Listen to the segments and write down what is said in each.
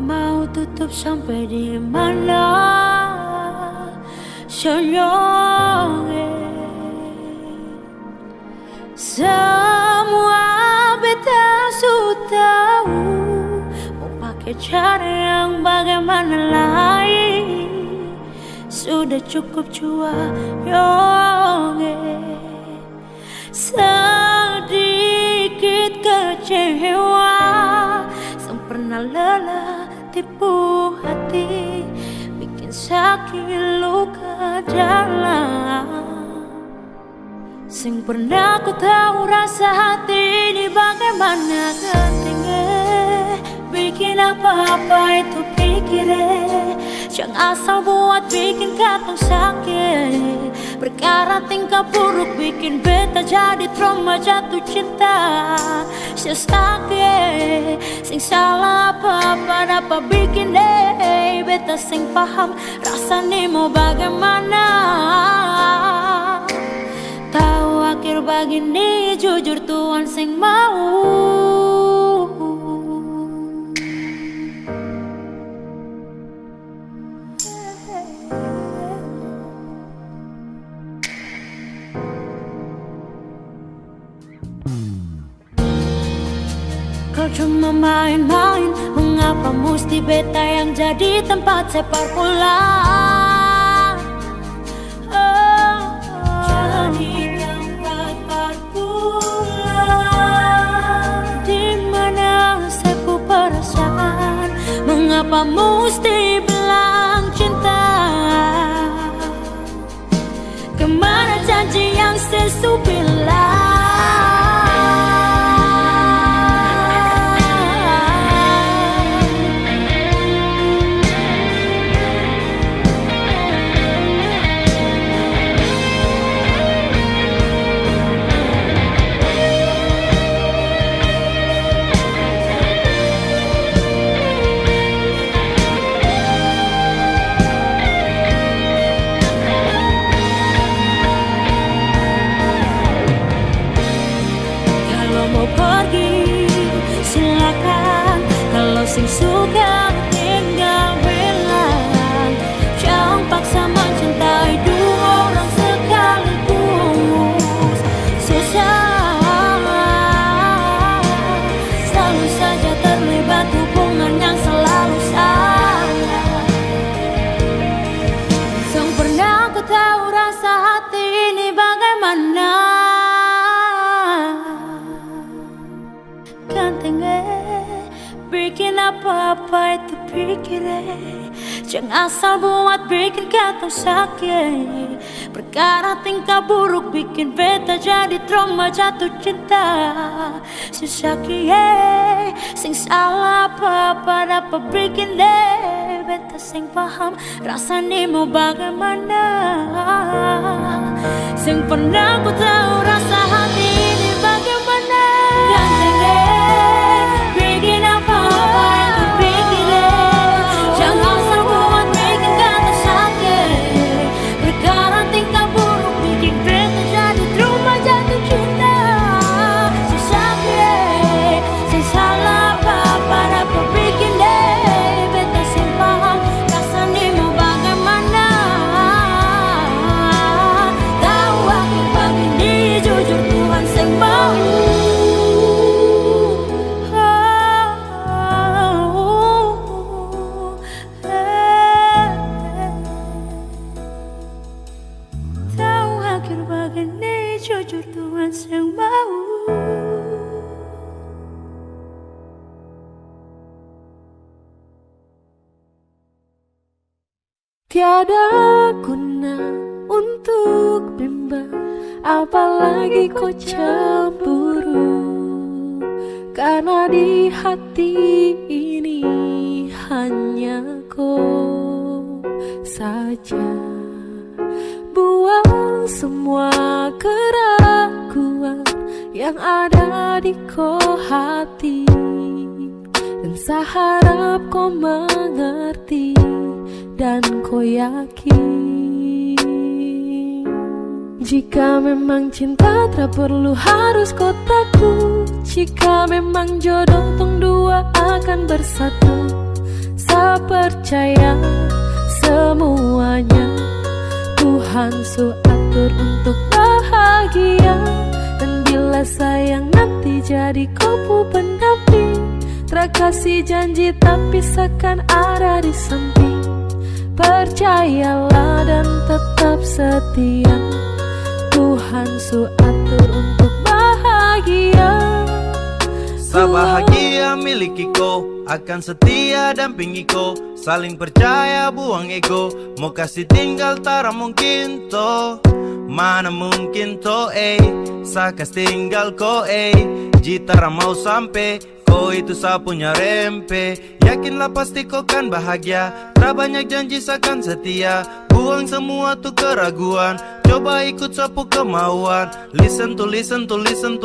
Mau tutup sampai di mana? Senyongnya semua beta sudah tahu. Mau pakai cara yang bagaimana lagi? Sudah cukup jua yonge. Sedikit kecewa, sang pernah lelah tipu hati, bikin sakit luka dalam. Sing pernah ku tahu rasa hati ini bagaimana ketingge, bikin apa-apa itu pikirnya. Jangan asal buat bikin katong sakit. Perkara tingkah buruk bikin beta jadi trauma jatuh cinta. Sakit, sing salah apa-apa dapat bikin deh. Beta sing paham rasanya mau bagaimana. Tahu akhir begini jujur Tuhan sing mau. Kau cuma main-main, mengapa mesti beta yang jadi tempat sepak bola? Jadi tempat bola, dimana sepu perasaan? Mengapa mesti bilang cinta? Kemana janji yang sesu bilang? Sing suka tinggal bilang, jangan paksa mencintai dua orang sekaligus. Susah, selalu saja terlibat hubungan yang selalu salah. Sang pernah ku tahu rasa hati ini bagaimana. Gantengnya bikin apa-apa itu pikirnya. Jangan asal buat bikin katong sakit. Perkara tingkah buruk bikin beta jadi trauma jatuh cinta. Si sakit, sing salah apa-apa dapat bikin deh. Beta sing paham rasanya mau bagaimana. Sing pernah ku tahu rasa hati ini bagaimana. Gantengnya bikin apa-apa itu pikirnya. Jangan asal buat bikin katong sakit. Perkara tingkah buruk bikin beta jadi trauma jatuh cinta. Si sakit, si salah apa-apa dapat bikin deh. Beta sing paham rasanya mau bagaimana. Tahu akhir begini jujur Tuhan sing mau. Jujur Tuhan yang mau. Tiada guna untuk bimbang, apalagi kau cemburu. Karena di hati ini hanya kau saja. Buang semua keraguan yang ada di kau hati, dan saya harap kau mengerti dan kau yakin. Jika memang cinta tak perlu harus kau takut. Jika memang jodoh tong dua akan bersatu, percaya semuanya Tuhan su atur untuk bahagia. Dan bila sayang nanti jadi kupu pendamping, terkasih janji tapi seakan ada di samping. Percayalah dan tetap setia, Tuhan su atur untuk bahagia. Sabahagia miliki ko, akan setia dampingi ko. Saling percaya buang ego, mau kasih tinggal tara mungkin to. Mana mungkin to sakas tinggal ko jitara mau sampai, ko itu sa punya rempe. Yakinlah pasti kau kan bahagia, tak banyak janji sakan setia. Buang semua tuh keraguan, coba ikut sapu kemauan. Listen to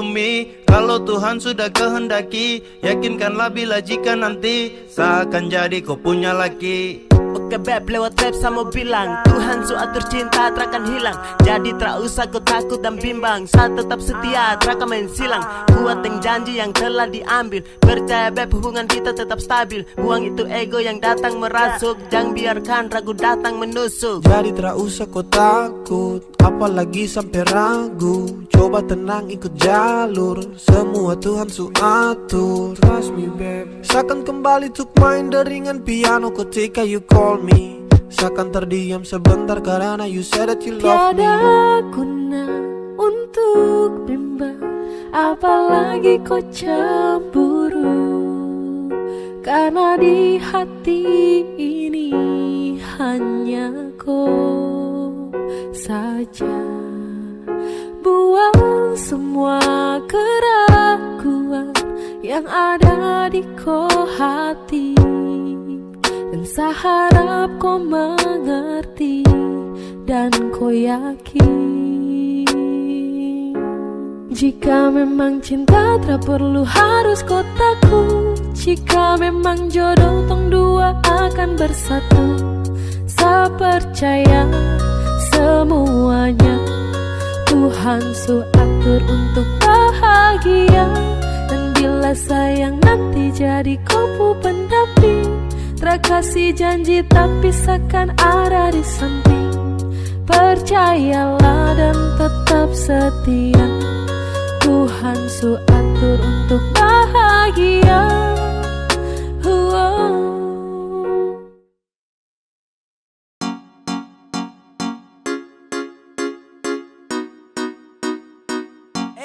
me. Kalau Tuhan sudah kehendaki, yakinkanlah bila jika nanti seakan jadi kau punya laki. Oke beb, lewat rap sama bilang Tuhan su atur cinta terakan hilang. Jadi tak usah kau takut dan bimbang, saat tetap setia terakan main silang. Kuat dengan janji yang telah diambil, percaya beb hubungan kita tetap stabil. Buang itu ego yang datang merasuk, jangan biarkan ragu datang menusuk. Jadi tak usah kau takut, apalagi sampai ragu. Coba tenang ikut jalur, semua Tuhan su atur. Trust me babe. Seakan kembali tuk main deringan piano ketika you call me. Seakan terdiam sebentar karena you said that you love me. Tiada guna untuk bimbang, apalagi kau cemburu. Karena di hati ini hanya kau saja. Buang semua keraguan yang ada di kau hati, dan saya harap kau mengerti dan kau yakin. Jika memang cinta tak perlu harus kau takut, jika memang jodoh tong dua akan bersatu. Saya percaya semuanya Tuhan su atur untuk bahagia. Dan bila sayang nanti jadi kupu pendamping, terkasih janji tapi seakan ada di samping. Percayalah dan tetap setia, Tuhan su atur untuk bahagia.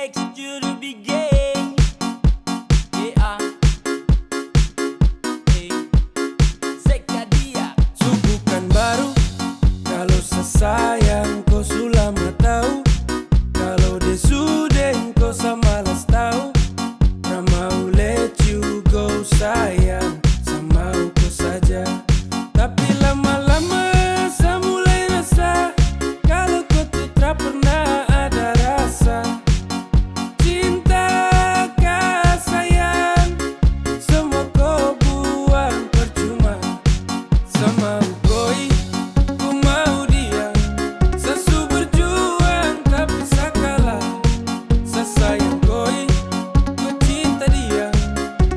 X-Juru be gay. Yeah. Sekadia. Bukan baru, kalau sesayang kau sulama tahu. Kalau desuden kau samalas tahu. Ramau let you go sayang, sama kau saja. Tapi lama-lama saya mulai rasa, kalau kau tuh tak pernah ada rasa. Cinta kah sayang, semua kau buang percuma. Sama koi, ku mau dia. Sesu berjuang tapi sakalah. Sesayang koi, ku cinta dia.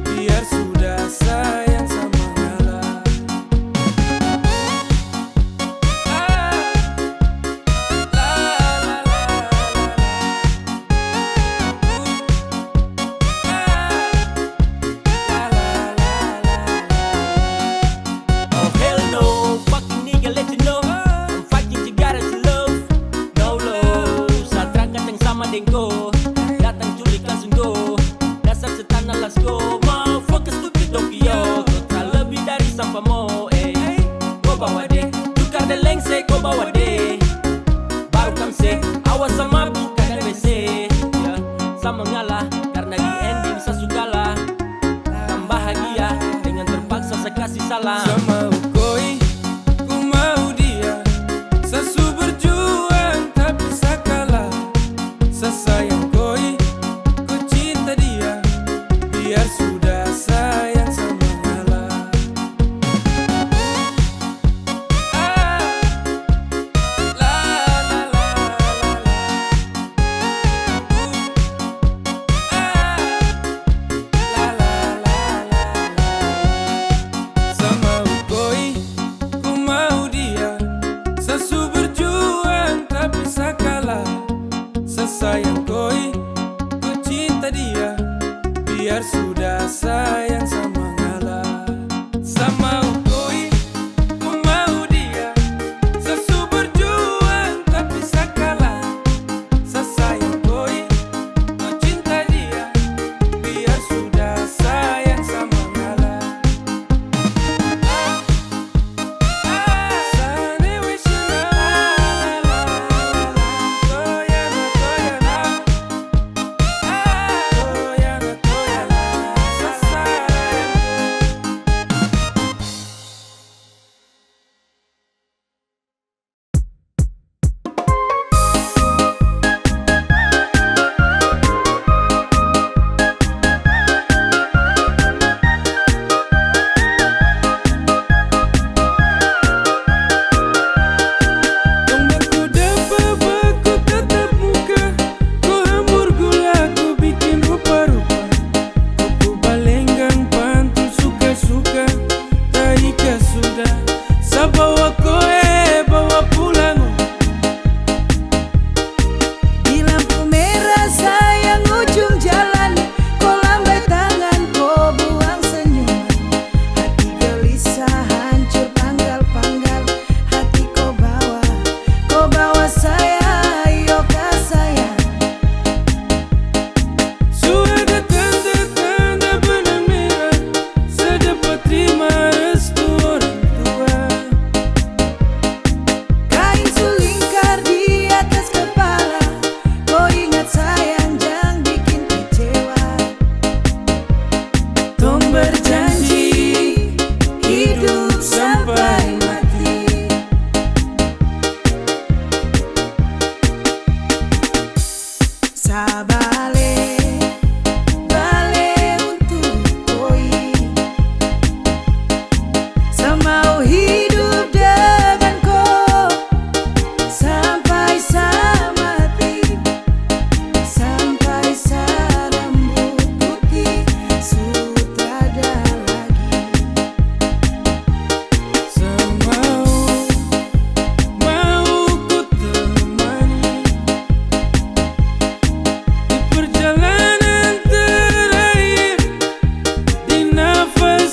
Biar sudah sayang sama ngalah. Oh hell no, fucking nigga let you know I'm fucking cigara to love. No love, saat rangkat yang sama dengko, datang culik langsung go. Dasar setan alas go, motherfucker stupid Tokyo. Kau tak lebih dari sampah mo, Kau bawa deh, tukar deh lengse kau bawa deh. Baru kamse, awas sama bukan dan WC ya. Sama ngalah, karena di ending saya sukalah. Kan bahagia, dengan terpaksa saya kasih salam. Sama koi, ku mau dia. Sesu berjuang tapi sakalah. Sesayang koi, ku cinta dia. Biar sudah sayang sama ngalah. La la la la la. La la la la la. Sama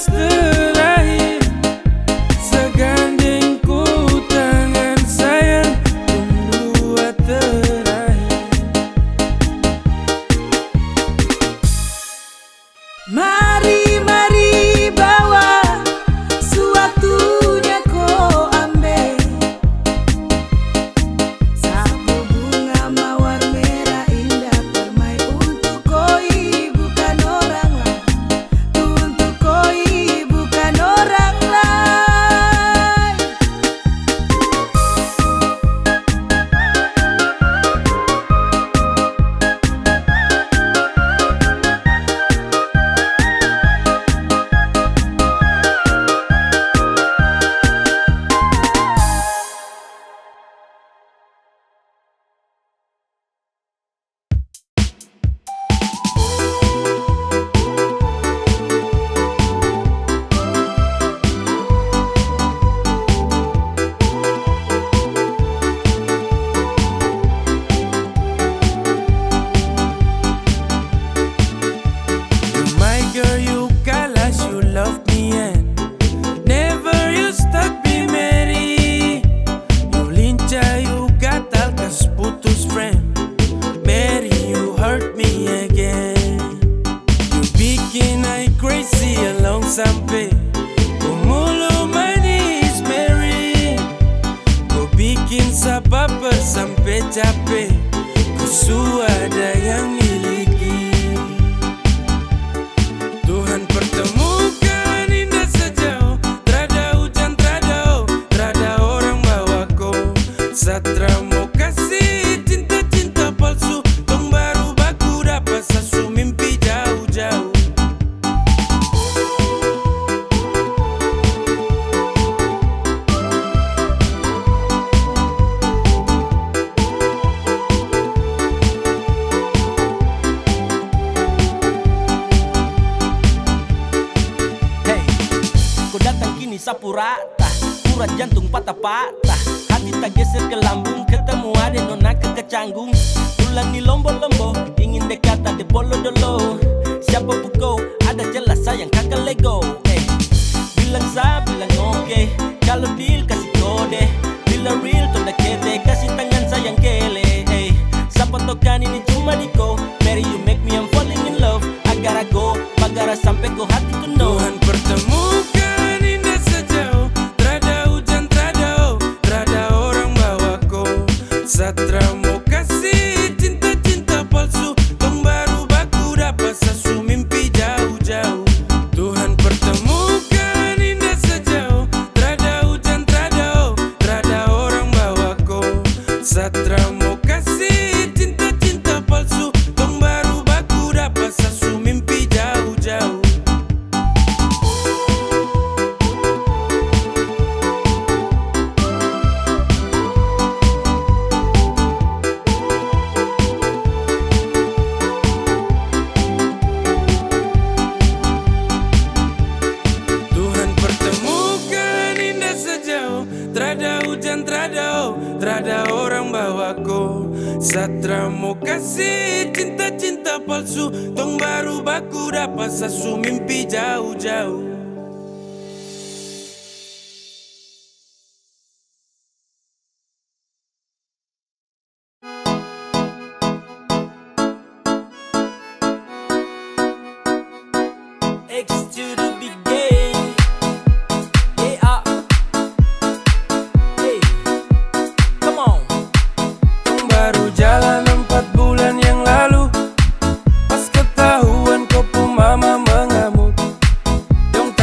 nafas terakhir, segandengku tangan sayang berdua terakhir. Mari, mari bawa suatunya kau ambil, sapu bunga mawar merah indah permai untuk koi bukan orang lain, untuk koi bukan orang lain. My girl, you galas, you love me and never you stop me, Mary. You lincah, you gatal, kas putus friend. Mary, you hurt me again. You bikin I crazy along sampai kumulo manis, Mary. Kau bikin sabab sampai capek, ku ada yang miliki. Tuhan pertemukan indah sejauh, terada hujan, terada orang bawa kau. Satra mau kasih cinta-cinta palsu, tong baru baku dapat sasu mimpi jauh-jauh. Hey, kau datang kini sapu rata, urat jantung patah-patah, hati tak geser ke lambung, ketemu ada nona kecanggung. Tulang di lombo-lombo, ingin dekat ada bolo-dolo. Siapa pukau, ada jelas sayang kakak lego. Bilang sa, bilang oke, kalau deal kasih kode. Bila real, tonda kete, kasih tangan sayang kele. Siapa tokan ini cuma di kau. Mary, you make me I'm falling in love. Agar go, bagara sampai kau hati ku know. Tuhan pertemukan indah sejauh, terada hujan, terada orang bawa kau. Satra mau kasih cinta-cinta palsu, tong baru baku dapat sasu mimpi jauh-jauh. Tuhan pertemukan indah sejauh, terada hujan, terada orang bawa kau. Satra mau kasih cinta-cinta palsu, tong baru baku dapat sasu mimpi jauh-jauh. Tuhan pertemukan indah sejauh, terada hujan, terada orang bawa kau. Satra mau kasih cinta-cinta palsu, tong baru baku dapat sasu mimpi jauh-jauh. X to the big game. Yeah. Hey, come on. Baru jalan 4 bulan yang lalu, pas ketahuan kau pun mama mengamuk. Yang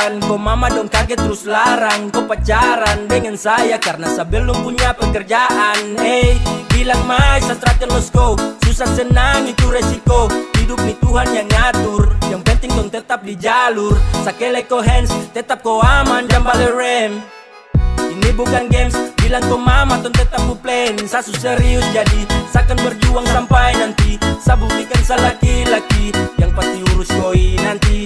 jalan. Kok mama dong kaget terus larang kau pacaran dengan saya karena saya belum punya pekerjaan. Hey, bilang mai sastrakan losko, susah senang itu resiko. Hidup nih Tuhan yang ngatur, yang penting dong tetap di jalur. Sakele ko hands, tetap ko aman, jangan balik rem. Ini bukan games, bilang ko mama ton tetap ku plan. Sasu serius jadi, sakan berjuang sampai nanti. Sa buktikan sa laki-laki, yang pasti urus koi nanti.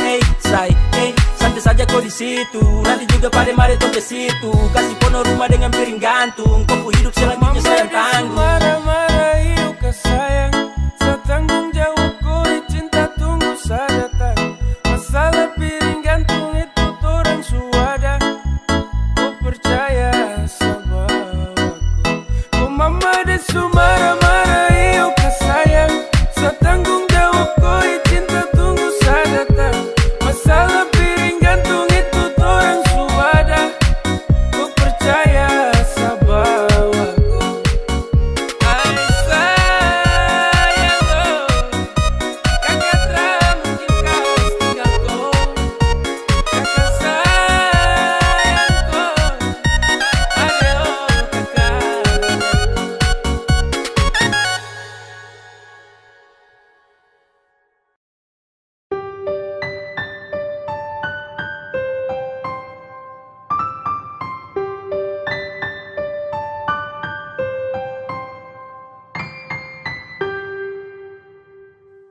Hey, say, hey, santai saja kau di situ. Nanti juga pada mari tong ke situ. Kasih pono rumah dengan piring gantung. Kau hidup selanjutnya sayang tanggung. Marah-marah yuk ke sayang, saya tanggung jawab koi cinta tunggu saya datang. Masalah piring gantung itu torang suada. Kau percaya sama aku. Kau mama desu marah-marah yuk ke sayang, saya tanggung jawab koi cinta tunggu saya datang. Masalah piring gantung itu torang suada. Kau percaya sama aku. Ay sayang oh, kakak tak mungkin kau tinggal kau. Kakak sayang kau, ayo kakak.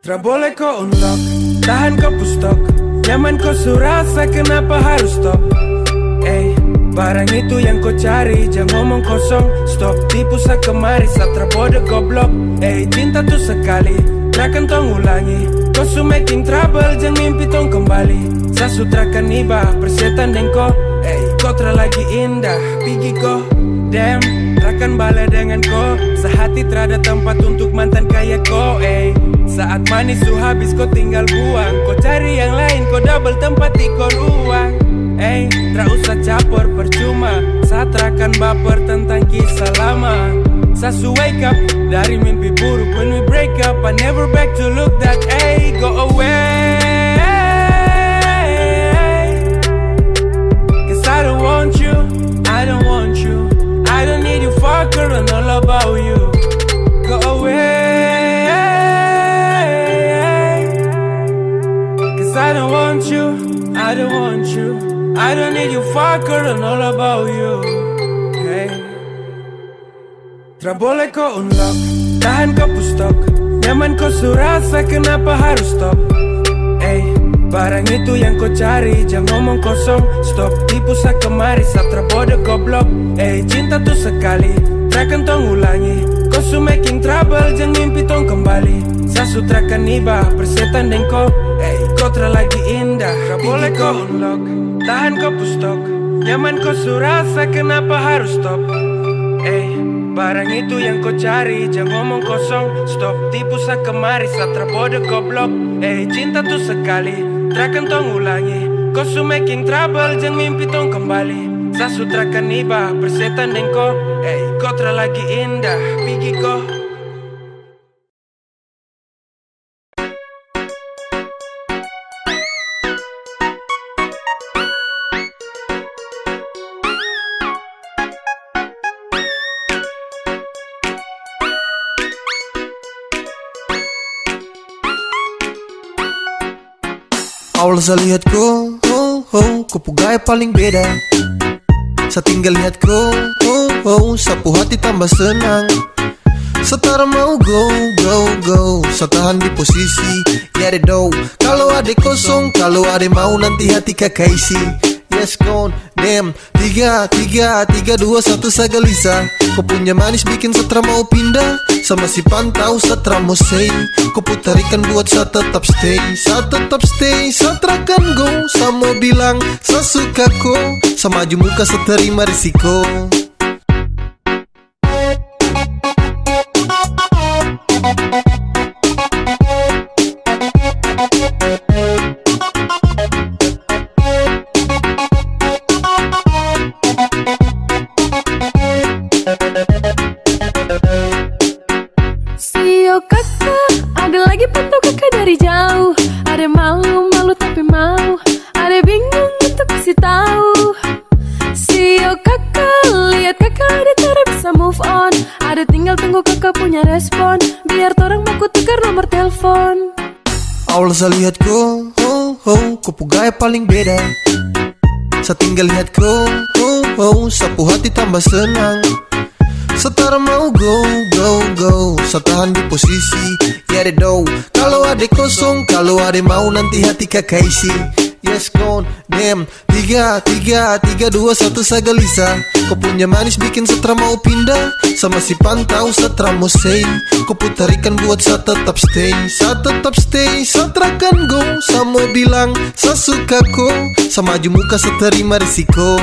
Tra boleh kau unlock, tahan kau pustok. Nyaman kau surasa, kenapa harus stop? Barang itu yang kau cari, jangan ngomong kosong. Stop, tipu sa kemari, satra bodoh goblok. Cinta tuh sekali, trakan tong ulangi. Kau su making trouble, jangan mimpi tong kembali. Sa sutrakan iba, persetan dan kau. Kau tra lagi indah, pigi kau. Damn, trakan bala dengan kau. Sehati terada tempat untuk mantan kayak kau. Saat manis su habis kau tinggal buang. Kau cari yang lain, kau double tempat di kau ruang. Tra usah capor percuma. Saat trakan baper tentang kisah lama. Sasu wake up dari mimpi buruk. When we break up, I never back to look that. Go away. Cause I don't want you, I don't want you. I don't need you fucker and all about you. Go away. Cause I don't want you, I don't want you. I don't need you fucker and all about you. Tra boleh kau unlock, tahan kau pustok. Nyaman kau surasa, kenapa harus stop? Barang itu yang kau cari, jangan ngomong kosong. Stop, tipu sa kemari, satra bodoh goblok. Cinta tuh sekali, trakan tong ulangi. Kau su making trouble, jangan mimpi tong kembali. Sa sutrakan iba, persetan dan kau. Kau tra lagi indah, tra boleh kau unlock, tahan kau pustok. Nyaman kau surasa, kenapa harus stop? Barang itu yang kau cari, jangan ngomong kosong. Stop, tipu sa kemari, satra bodoh goblok. Cinta tuh sekali, trakan tong ulangi. Kau su making trouble, jangan mimpi tong kembali. Sa sutrakan iba, persetan dan kau. Kau tra lagi indah, pigi kau. Awal saya lihat kau, kau pugai paling beda. Saya tinggal lihat kau, sapu hati tambah senang. Setara mau go, saya tahan di posisi. Ya deh do, kalau ada kosong, kalau ada mau nanti hati kakak isi. Yes gone, damn, 3, 2, 1 saya gelisah. Kau punya manis bikin setra mau pindah. Sama si pantau setra mau say. Kau putarikan buat saya tetap stay. Saya terakan go. Saya mau bilang saya suka kau. Sama maju muka saya terima risiko. Sio kakak, ada lagi pantau kakak dari jauh. Ada malu tapi mau. Ada bingung kakak ada cara bisa move on. Ada tinggal tunggu kakak punya respon. Biar torang mau tukar nomor telepon. Awal saya lihat kau, kau gaya paling beda. Saya tinggal lihat kau, sapu hati tambah senang. Setara mau go, saya tahan di posisi. Ya deh do, kalau ada kosong, kalau ada mau nanti hati kakak isi. Yes gone, damn. 3, 2, 1 saya gelisah. Kau punya manis bikin setra mau pindah. Sama si pantau setra mau say. Kau putarikan buat saya tetap stay. Saya tetap stay, saya terakan go. Saya mau bilang, saya suka kau. Sama maju muka saya terima risiko.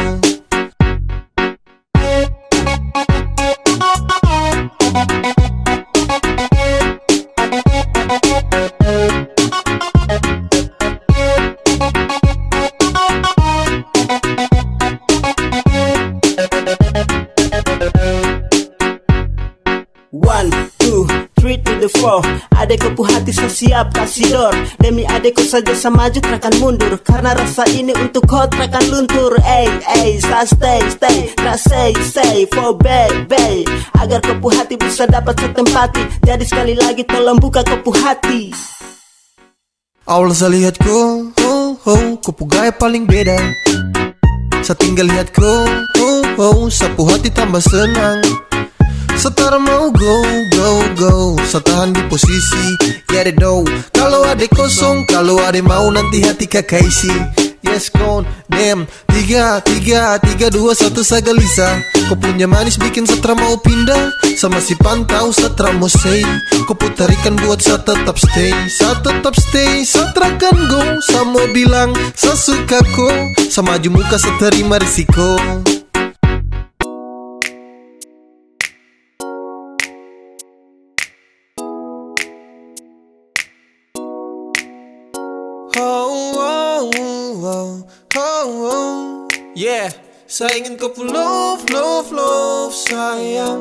One, two, three to the four. Adekku hati saya siap kasih door. Demi adekku saja saya maju takkan mundur. Karena rasa ini untuk kau takkan luntur. Saya stay, tak say for baby. Agar kepu hati bisa dapat setempati. Jadi sekali lagi tolong buka kepu hati. Awal saya lihat kau, kau gaya paling beda. Saya tinggal lihat kau, sapu hati tambah senang. Setara mau go, saya tahan di posisi. Ya deh do, kalau ada kosong, kalau ada mau nanti hati kakak isi. Yes gone, damn. 3, 2, 1 saya gelisah. Kau punya manis bikin setra mau pindah. Sama si pantau setra mau say. Kau putarikan buat saya tetap stay. Saya tetap stay, saya terakan go. Saya mau bilang, saya suka kau. Sama maju muka saya terima risiko. Yeah, saya ingin kau love sayang.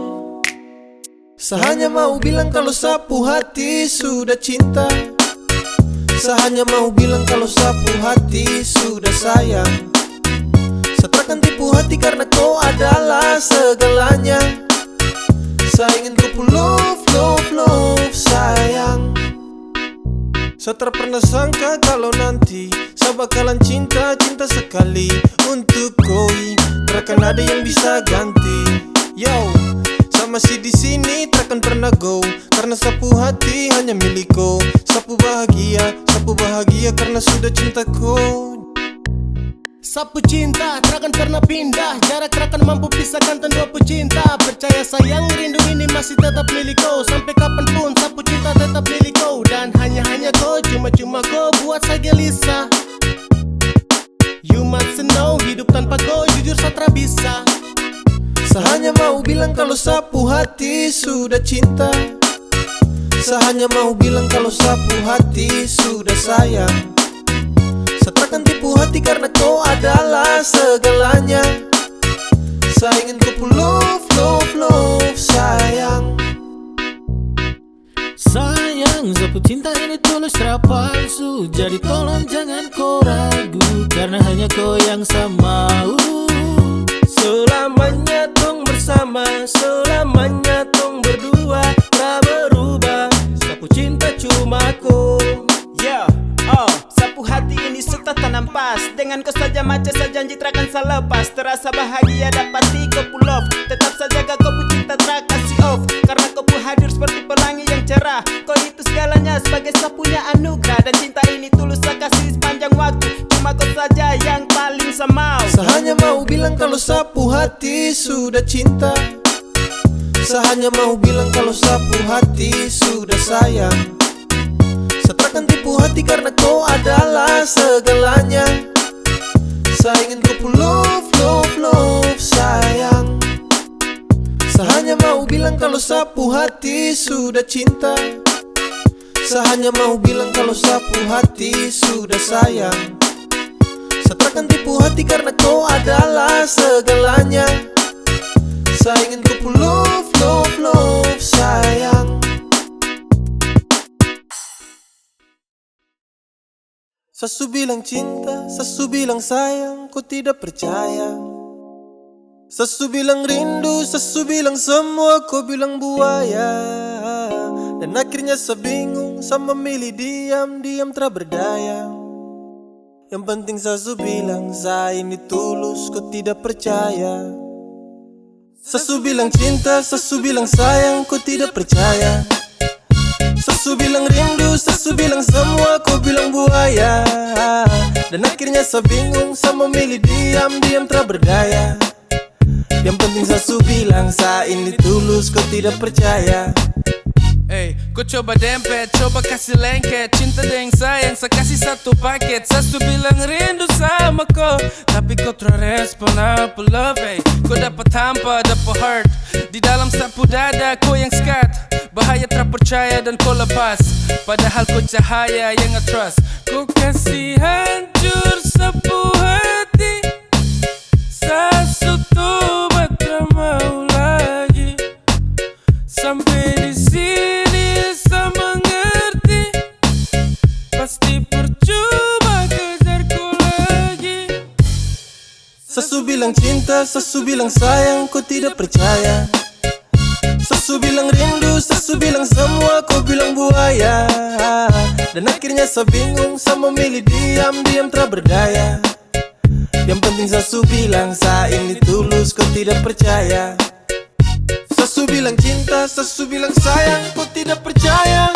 Saya hanya mau bilang kalau sapu hati sudah cinta. Saya hanya mau bilang kalau sapu hati sudah sayang. Saya takkan tipu hati karena kau adalah segalanya. Saya ingin kau love sayang. Saya tak pernah sangka kalau nanti saya bakalan cinta sekali untuk koi. Takkan ada yang bisa ganti. Yo, saya masih di sini takkan pernah go. Karena sapu hati hanya milikku. Sapu bahagia karena sudah cinta kau. Sapu cinta, takkan pernah pindah. Jarak takkan mampu pisahkan dua pecinta. Percaya sayang, rindu ini masih tetap milik kau. Sampai kapanpun sapu cinta tetap milik kau. Dan hanya kau, cuma kau buat saya gelisah. You must know, hidup tanpa kau jujur saya tak bisa. Saya hanya mau bilang kalau sapu hati sudah cinta. Saya hanya mau bilang kalau sapu hati sudah sayang. Saya takkan tipu hati karena kau adalah segalanya. Saya ingin kau love sayang. Sayang, sapu cinta ini tulus tak palsu. Jadi tolong jangan kau ragu. Karena hanya kau yang saya mau. Selamanya tong bersama, selamanya tong berdua. Tak berubah, sapu cinta cuma kau. Yeah, sapu hati ini sudah tanam pas. Dengan kau saja macam saya janji takkan saya lepas. Terasa bahagia dapati kau love. Tetap saja kau cinta tak kasih off. Karena kau hadir seperti pelangi yang cerah. Kau itu segalanya sebagai saya punya anugerah. Dan cinta ini tulus saya kasih sepanjang waktu. Cuma kau saja yang paling saya mau. Saya hanya mau bilang kalau sapu hati sudah cinta. Saya hanya mau bilang kalau sapu hati sudah sayang. Saya takkan tipu hati karena kau adalah segalanya. Saya ingin kau love sayang. Saya hanya mau bilang kalau sapu hati sudah cinta. Saya hanya mau bilang kalau sapu hati sudah sayang. Saya takkan tipu hati karena kau adalah segalanya. Saya ingin kau love sayang. Sasu bilang cinta, sasu bilang sayang, kau tidak percaya. Sesu bilang rindu, sesu bilang semua, kau bilang buaya. Dan akhirnya sebingung, sama memilih diam-diam tak berdaya. Yang penting sesu bilang, saya ini tulus, kau tidak percaya. Sesu bilang cinta, sesu bilang sayang, kau tidak percaya. Sesu bilang rindu, sesu bilang semua, kau bilang buaya. Dan akhirnya sebingung, sama memilih diam-diam tak berdaya. Yang penting sesu bilang, saya ini tulus, kau tidak percaya. Hey, kau coba dempet, coba kasih lengket. Cinta dengan sayang, saya kasih satu paket. Sesu bilang rindu sama kau, tapi kau terrespon apa love. Hey, kau dapat hampa, dapat heart. Di dalam sapu dada, kau yang skat. Bahaya terpercaya dan kau lepas. Padahal kau cahaya yang nge-trust. Kau kasih hancur sapu hati. Sesu tuh tak mau lagi. Sampai di sini saya mengerti. Pasti percuma kejarku lagi. Sesu bilang cinta, sesu bilang sayang, kau tidak percaya. Sesu bilang rindu, sesu bilang semua, kau bilang buaya. Dan akhirnya saya bingung, saya memilih diam-diam tak berdaya. Yang penting sesu bilang, saya ini tulus, kau tidak percaya. Sesu bilang cinta, sesu bilang sayang, kau tidak percaya.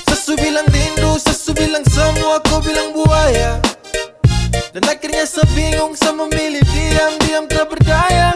Sesu bilang rindu, sesu bilang semua, kau bilang buaya. Dan akhirnya saya bingung, saya memilih diam-diam tak berdaya.